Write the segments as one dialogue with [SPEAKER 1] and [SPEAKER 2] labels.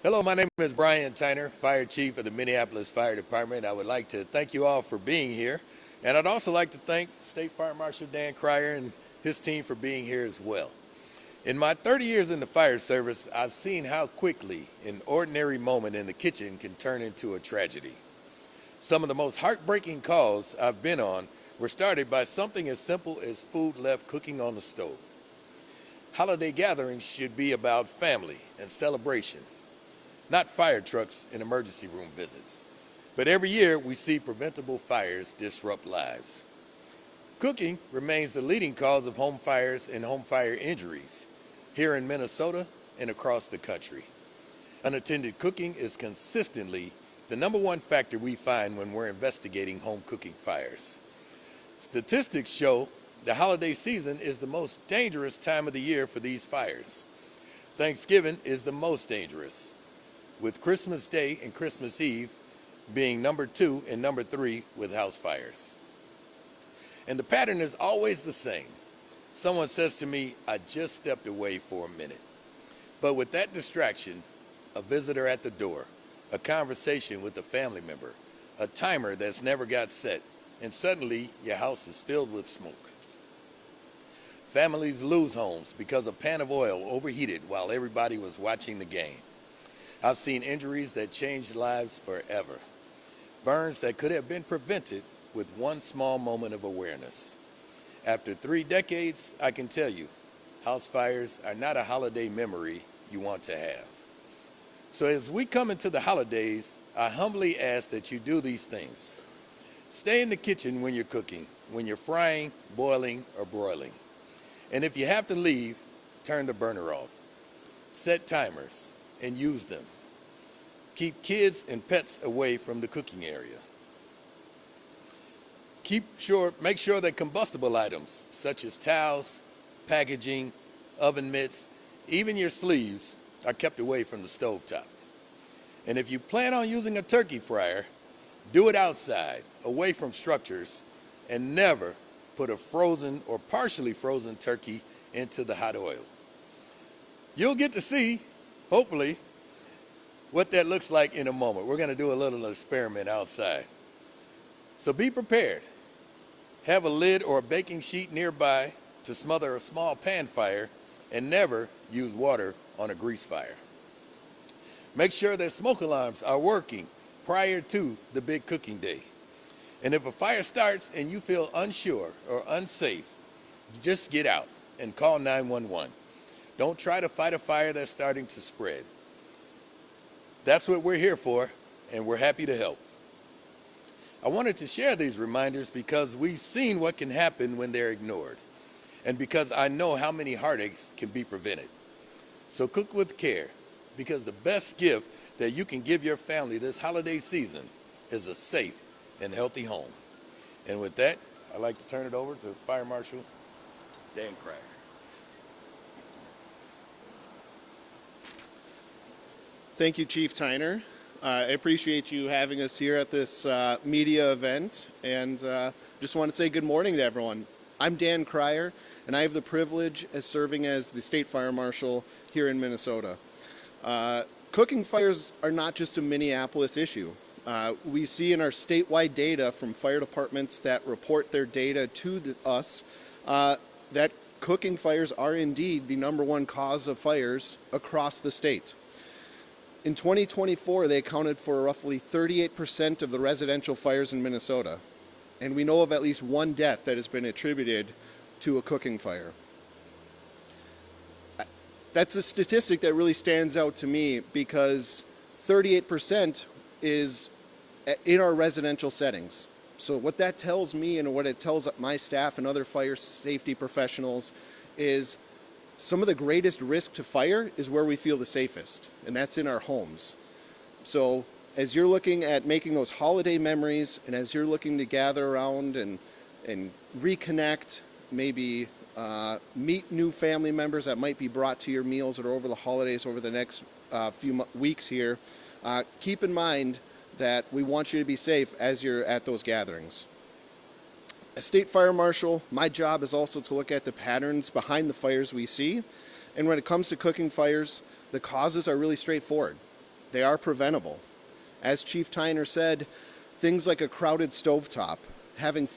[SPEAKER 1] Hello, my name is Brian Tyner, Fire Chief of the Minneapolis Fire Department. I would like to thank you all for being here. And I'd also like to thank State Fire Marshal Dan Cryer and his team for being here as well. In my 30 years in the fire service, I've seen how quickly an ordinary moment in the kitchen can turn into a tragedy. Some of the most heartbreaking calls I've been on were started by something as simple as food left cooking on the stove. Holiday gatherings should be about family and celebration, not fire trucks and emergency room visits. But every year we see preventable fires disrupt lives. Cooking remains the leading cause of home fires and home fire injuries here in Minnesota and across the country. Unattended cooking is consistently the #1 factor we find when we're investigating home cooking fires. Statistics show the holiday season is the most dangerous time of the year for these fires. Thanksgiving is the most dangerous, with Christmas Day and Christmas Eve being #2 and #3 with house fires. And the pattern is always the same. Someone says to me, "I just stepped away for a minute." But with that distraction, a visitor at the door, a conversation with a family member, a timer that's never got set, and suddenly your house is filled with smoke. Families lose homes because a pan of oil overheated while everybody was watching the game. I've seen injuries that changed lives forever. Burns that could have been prevented with one small moment of awareness. After 3 decades, I can tell you, house fires are not a holiday memory you want to have. So as we come into the holidays, I humbly ask that you do these things. Stay in the kitchen when you're cooking, when you're frying, boiling, or broiling. And if you have to leave, turn the burner off. Set timers and use them. Keep kids and pets away from the cooking area. Make sure that combustible items such as towels, packaging, oven mitts, even your sleeves are kept away from the stovetop. And if you plan on using a turkey fryer, do it outside, away from structures, and never put a frozen or partially frozen turkey into the hot oil. You'll get to see, hopefully, what that looks like in a moment. We're going to do a little experiment outside. So be prepared. Have a lid or a baking sheet nearby to smother a small pan fire, and never use water on a grease fire. Make sure that smoke alarms are working prior to the big cooking day. And if a fire starts and you feel unsure or unsafe, just get out and call 911. Don't try to fight a fire that's starting to spread. That's what we're here for, and we're happy to help. I wanted to share these reminders because we've seen what can happen when they're ignored, and because I know how many heartaches can be prevented. So cook with care, because the best gift that you can give your family this holiday season is a safe and healthy home. And with that, I'd like to turn it over to Fire Marshal Dan Cryer.
[SPEAKER 2] Thank you, Chief Tyner. I appreciate you having us here at this media event, and just want to say good morning to everyone. I'm Dan Cryer, and I have the privilege of serving as the State Fire Marshal here in Minnesota. Cooking fires are not just a Minneapolis issue. We see in our statewide data from fire departments that report their data to us that cooking fires are indeed the #1 cause of fires across the state. In 2024, they accounted for roughly 38% of the residential fires in Minnesota, and we know of at least 1 death that has been attributed to a cooking fire. That's a statistic that really stands out to me because 38% is in our residential settings. So what that tells me and what it tells my staff and other fire safety professionals is some of the greatest risk to fire is where we feel the safest, and that's in our homes. So as you're looking at making those holiday memories, and as you're looking to gather around and reconnect, maybe meet new family members that might be brought to your meals or over the holidays over the next few weeks here, keep in mind that we want you to be safe as you're at those gatherings. As State Fire Marshal, my job is also to look at the patterns behind the fires we see. And when it comes to cooking fires, the causes are really straightforward. They are preventable. As Chief Tyner said, things like a crowded stovetop, having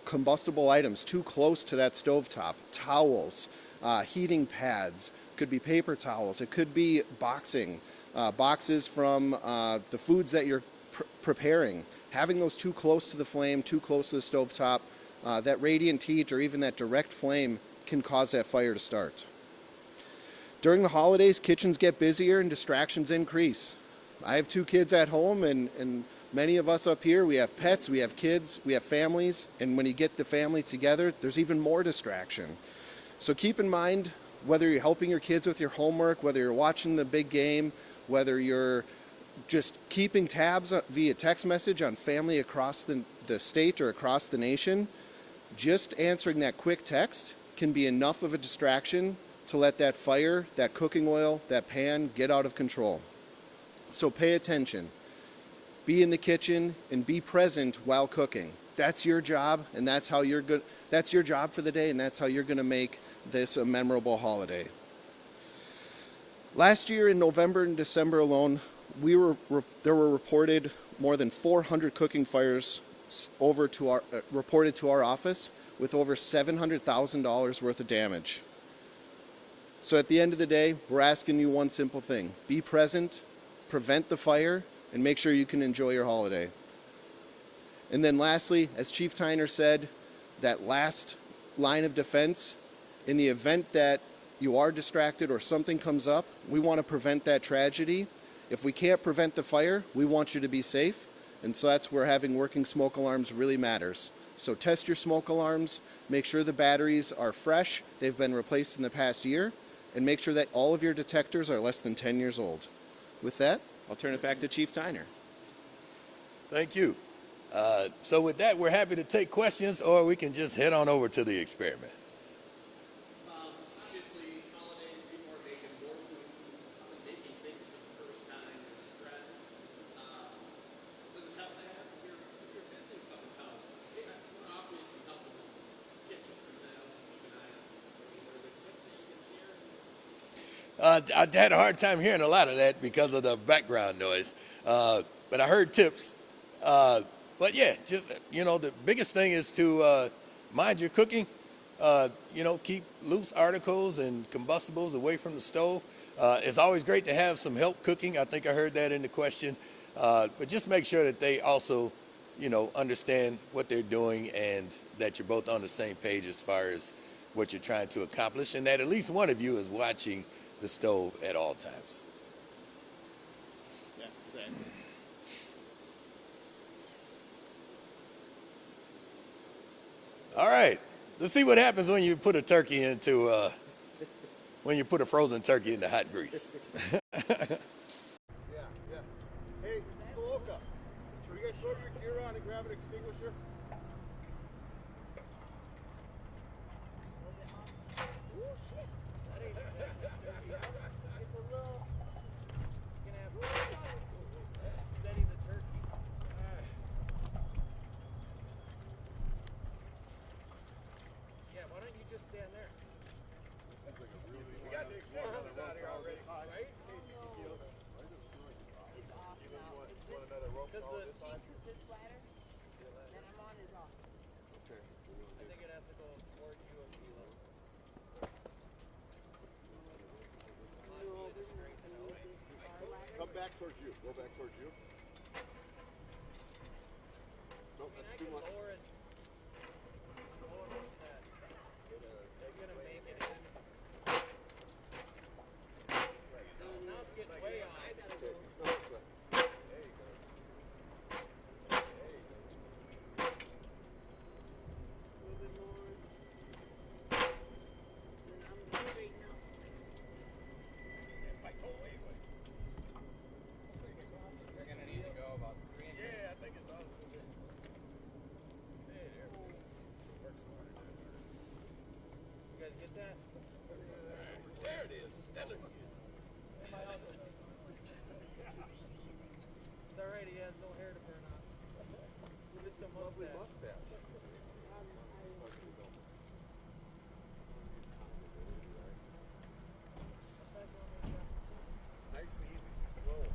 [SPEAKER 2] combustible items too close to that stovetop, towels, heating pads, could be paper towels, it could be boxes from the foods that you're preparing. Having those too close to the flame, too close to the stovetop, that radiant heat or even that direct flame can cause that fire to start. During the holidays, kitchens get busier and distractions increase. I have 2 kids at home, and many of us up here, we have pets, we have kids, we have families, and when you get the family together, there's even more distraction. So keep in mind, whether you're helping your kids with your homework, whether you're watching the big game, whether you're just keeping tabs via text message on family across the state or across the nation, just answering that quick text can be enough of a distraction to let that fire, that cooking oil, that pan get out of control. So pay attention. Be in the kitchen and be present while cooking. That's your job, and that's how you're good. That's your job for the day, and that's how you're going to make this a memorable holiday. Last year in November and December alone, there were reported more than 400 cooking fires reported to our office with over $700,000 worth of damage. So at the end of the day, we're asking you one simple thing: be present, prevent the fire, and make sure you can enjoy your holiday. And then lastly, as Chief Tyner said, that last line of defense, in the event that you are distracted or something comes up, we want to prevent that tragedy. If we can't prevent the fire, we want you to be safe. And so that's where having working smoke alarms really matters. So test your smoke alarms, make sure the batteries are fresh, they've been replaced in the past year, and make sure that all of your detectors are less than 10 years old. With that, I'll turn it back to Chief Tyner.
[SPEAKER 1] Thank you. So with that, we're happy to take questions, or we can just head on over to the experiment.
[SPEAKER 3] Obviously, holidays, people are making more food, making things for the first time, there's stress. Does it help to have, if you're visiting someone's house, hey, I want to offer you some help in the kitchen, for example, keep an eye on. Are there tips that you can share?
[SPEAKER 1] I had a hard time hearing a lot of that because of the background noise, but I heard tips. But yeah, just, the biggest thing is to mind your cooking. Keep loose articles and combustibles away from the stove. It's always great to have some help cooking. I think I heard that in the question. But just make sure that they also, understand what they're doing and that you're both on the same page as far as what you're trying to accomplish, and that at least one of you is watching the stove at all times.
[SPEAKER 2] Yeah, exactly.
[SPEAKER 1] All right, let's see what happens when you put a turkey into, when you put a frozen turkey into hot grease.
[SPEAKER 4] Yeah. Hey, Coloca, you guys throw your gear on and grab an extinguisher? Oh, shit. That ain't it's a little. You're gonna have to steady the turkey. Yeah, why don't you just stand there? We got the extinguishers out here already, right? Because this ladder that I'm on is off. Okay. I think it has to go toward you and me. Come back towards you. Go back towards you. Nope, that's too much. Lower it. Lower it like that. They're gonna make it. Now it's getting way on. I gotta go. There you go. A little bit more. Then I'm gonna straighten out. You're gonna need to go about 3 inches. Yeah, I think it's on. Hey, there. Work smarter. You guys get that? There it is. That looks good. It's alright, he has no hair to burn off. Just a mustache. Nice and easy. Roll.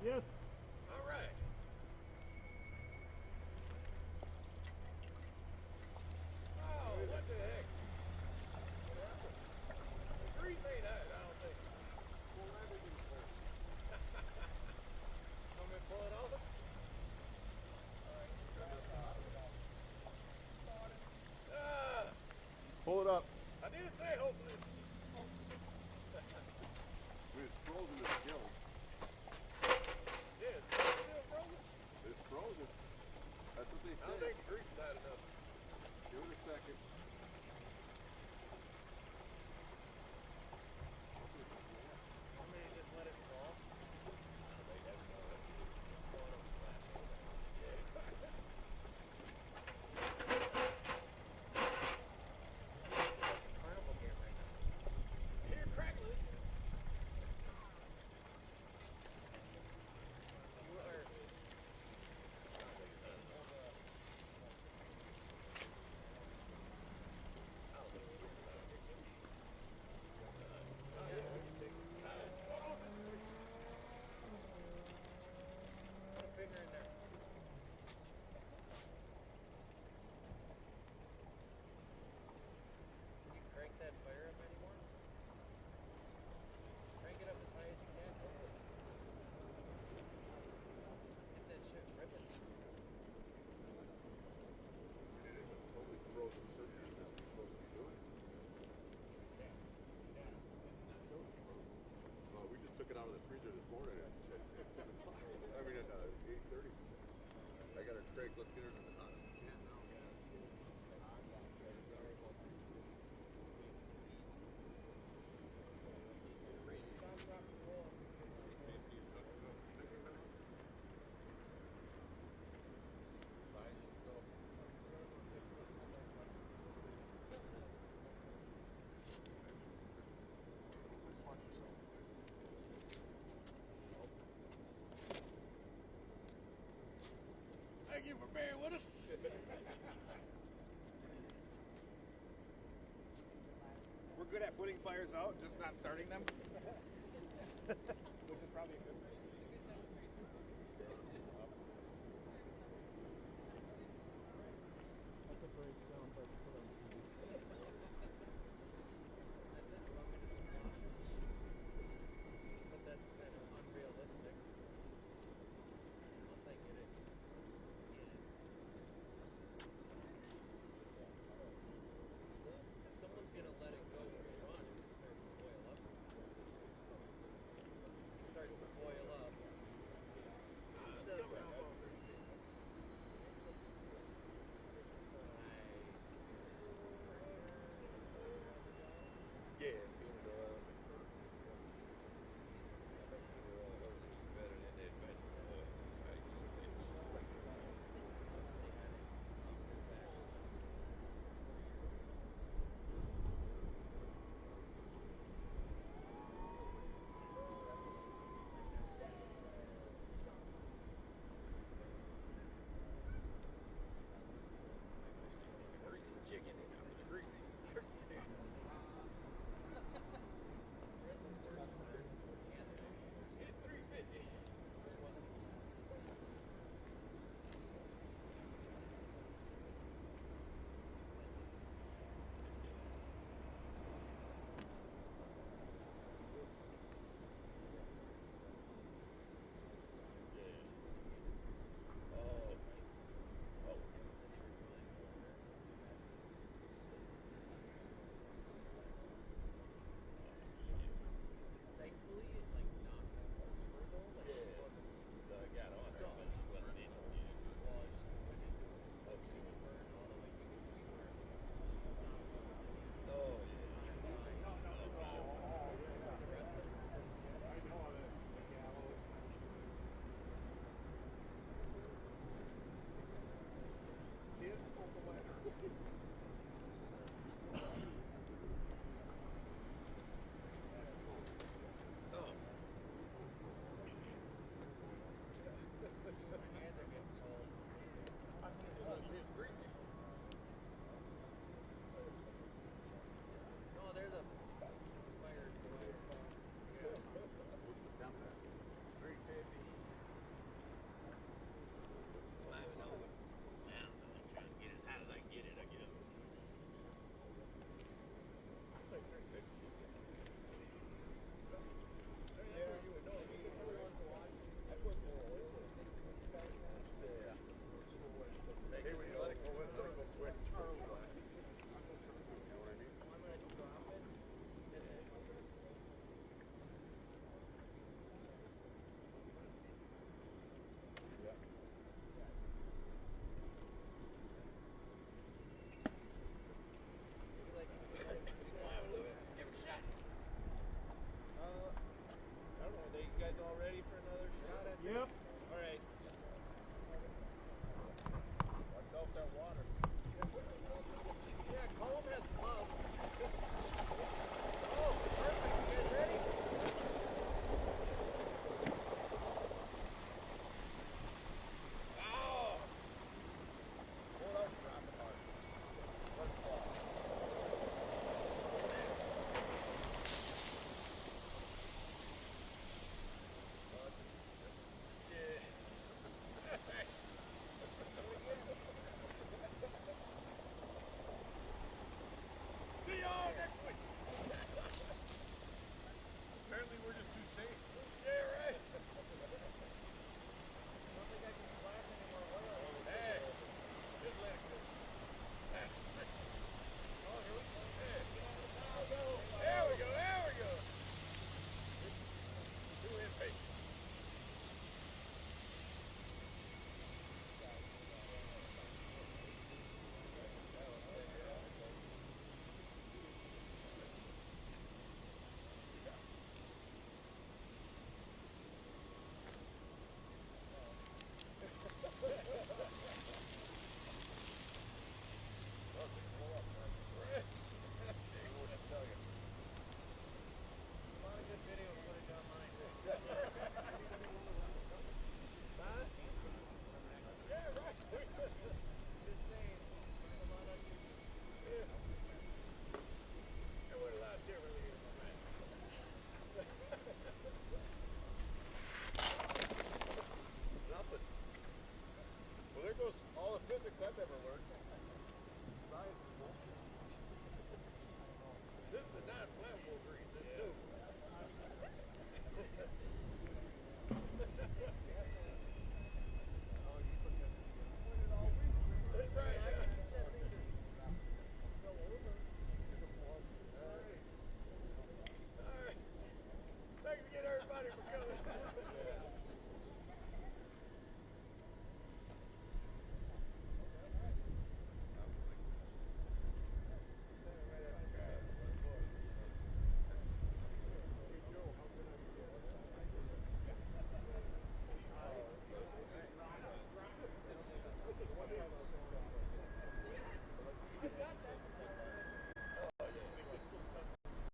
[SPEAKER 5] Yes.
[SPEAKER 1] All right. Oh, what the heck? The grease ain't out, I don't think. Pull everything first. Want me to pull it over? Ah,
[SPEAKER 2] Pull it up.
[SPEAKER 1] I did say hopefully.
[SPEAKER 6] It's frozen to the kiln.
[SPEAKER 1] Yeah, it's still frozen.
[SPEAKER 6] It's frozen. That's what they
[SPEAKER 1] I don't
[SPEAKER 6] say.
[SPEAKER 1] think the grease is hot enough.
[SPEAKER 6] Give it a second.
[SPEAKER 4] Want me to just let it fall?
[SPEAKER 1] I think that's going on the flash.
[SPEAKER 4] Carnival game right now.
[SPEAKER 1] Here, crackling.
[SPEAKER 4] You are. Put a finger in there. Can you crank that fire up anymore? Crank it up as high as you can. Get that shit ripping.
[SPEAKER 6] Totally frozen circuit is not supposed to be doing. We just took it out of the freezer this morning at 10 o'clock. I mean at 8:30. I got her Craig, let's get her in the hot.
[SPEAKER 1] Thank you for bearing with us.
[SPEAKER 5] We're good at putting fires out, just not starting them. Which is probably a good thing. That's a great sound.